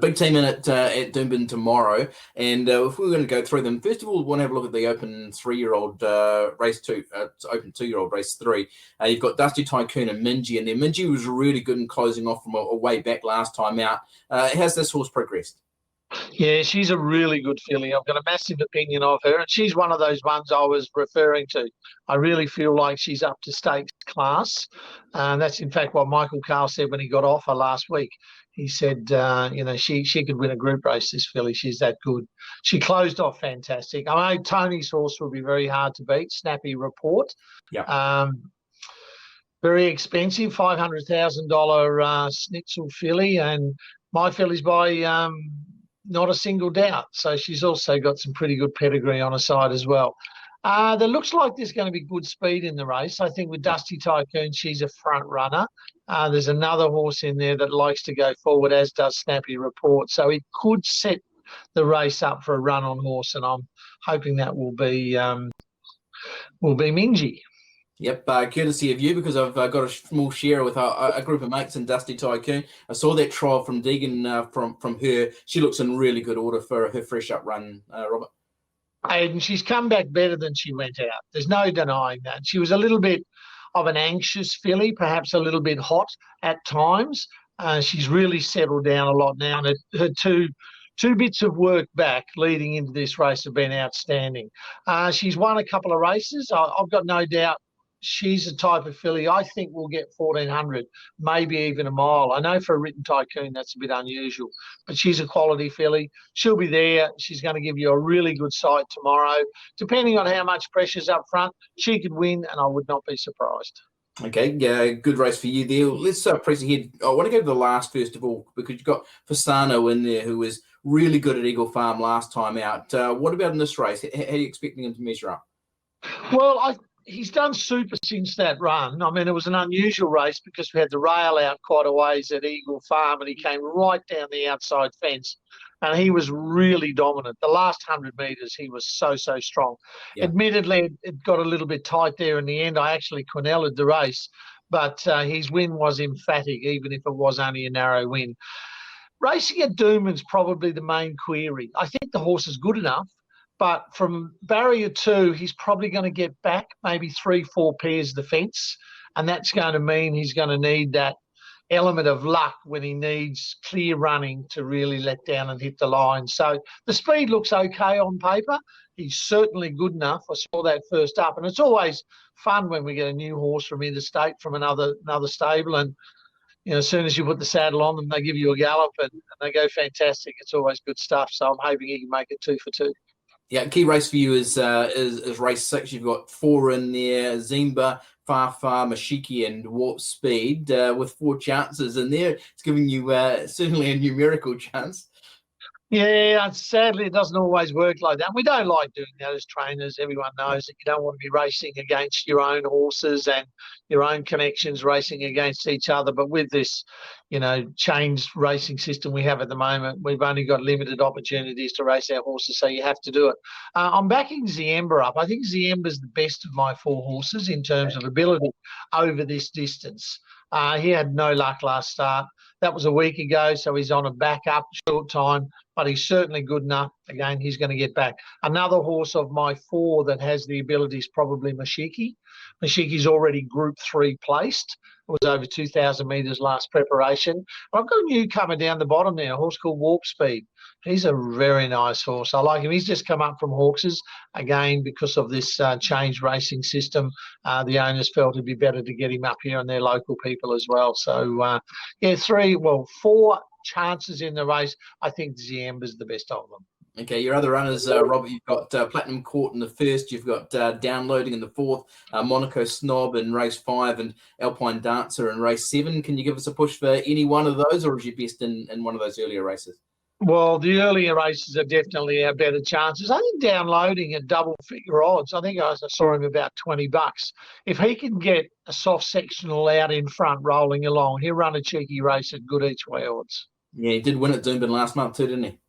Big team in at Doomben tomorrow, and if we're going to go through them, first of all, we want to have a look at the Open 3-year-old race 2, Open 2-year-old race 3. You've got Dusty Tycoon and Minji in there. Minji was really good in closing off from a way back last time out. How's this horse progressed? Yeah, she's a really good filly. I've got a massive opinion of her, and she's one of those ones I was referring to. I really feel like she's up to stakes class. And that's, in fact, what Michael Carl said when he got off her last week. He said, she could win a group race, this filly. She's that good. She closed off fantastic. I know Tony's horse will be very hard to beat, Snappy Report. Yeah. Very expensive, $500,000 Schnitzel filly, and my filly's by not a single doubt. So she's also got some pretty good pedigree on her side as well. There looks like there's going to be good speed in the race. I think with Dusty Tycoon, she's a front runner. There's another horse in there that likes to go forward, as does Snappy Report. So it could set the race up for a run on horse, and I'm hoping that will be Minji. Yep, courtesy of you, because I've got a small share with a group of mates in Dusty Tycoon. I saw that trial from Deegan from her. She looks in really good order for her fresh up run, Robert. And she's come back better than she went out. There's no denying that. She was a little bit of an anxious filly, perhaps a little bit hot at times. She's really settled down a lot now, and her two bits of work back leading into this race have been outstanding. She's won a couple of races. I've got no doubt she's a type of filly I think will get 1,400, maybe even a mile. I know for a written tycoon that's a bit unusual, but she's a quality filly. She'll be there. She's going to give you a really good sight tomorrow. Depending on how much pressure's up front, she could win, and I would not be surprised. Okay, good race for you there. Let's press ahead. I want to go to the last first of all, because you've got Fasano in there, who was really good at Eagle Farm last time out. What about in this race? How are you expecting him to measure up? Well, he's done super since that run. I mean, it was an unusual race because we had the rail out quite a ways at Eagle Farm, and he came right down the outside fence, and he was really dominant. The last 100 metres, he was so strong. Yeah. Admittedly, it got a little bit tight there in the end. I actually Quinelled the race, but his win was emphatic, even if it was only a narrow win. Racing at Doomben's probably the main query. I think the horse is good enough, but from barrier 2, he's probably going to get back maybe 3-4 pairs of the fence, and that's going to mean he's going to need that element of luck when he needs clear running to really let down and hit the line. So the speed looks okay on paper. He's certainly good enough. I saw that first up, and it's always fun when we get a new horse from interstate from another stable, and as soon as you put the saddle on them, they give you a gallop and they go fantastic. It's always good stuff. So I'm hoping he can make it 2 for 2. Yeah, key race for you is race 6. You've got 4 in there: Zimba, Farfar, Mashiki, and Warp Speed, with 4 chances in there. It's giving you certainly a numerical chance. Yeah, sadly, it doesn't always work like that. We don't like doing that as trainers. Everyone knows that you don't want to be racing against your own horses and your own connections racing against each other. But with this, changed racing system we have at the moment, we've only got limited opportunities to race our horses, so you have to do it. I'm backing Ziemba up. I think Ziemba's the best of my 4 horses in terms of ability over this distance. He had no luck last start. That was a week ago, so he's on a back-up short time, but he's certainly good enough. Again, he's going to get back. Another horse of my 4 that has the ability is probably Mashiki. Mashiki's already Group 3 placed. It was over 2,000 metres last preparation. I've got a newcomer down the bottom there, a horse called Warp Speed. He's a very nice horse. I like him. He's just come up from Hawkses. Again, because of this changed racing system, the owners felt it'd be better to get him up here and their local people as well. So, 4 chances in the race. I think Ziemba's the best of them. Okay, your other runners, Robert, you've got Platinum Court in the 1st, you've got Downloading in the 4th, Monaco Snob in race 5, and Alpine Dancer in race 7. Can you give us a push for any one of those, or is you best in one of those earlier races? Well, the earlier races are definitely our better chances. I think Downloading at double-figure odds. I think I saw him about $20. If he can get a soft sectional out in front rolling along, he'll run a cheeky race at good each-way odds. Yeah, he did win at Doomben last month too, didn't he?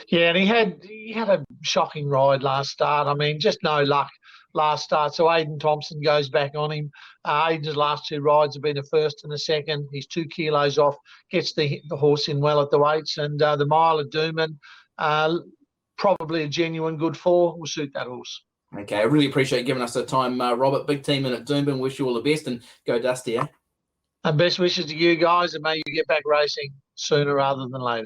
Yeah, and he had a shocking ride last start. I mean, just no luck last start. So Aidan Thompson goes back on him. Aidan's last 2 rides have been a first and a second. He's 2 kilos off, gets the horse in well at the weights. And the mile at Doomben, probably a genuine good 4, will suit that horse. Okay, I really appreciate you giving us the time, Robert. Big team in at Doomben. Wish you all the best and go Dusty, eh? And best wishes to you guys, and may you get back racing sooner rather than later.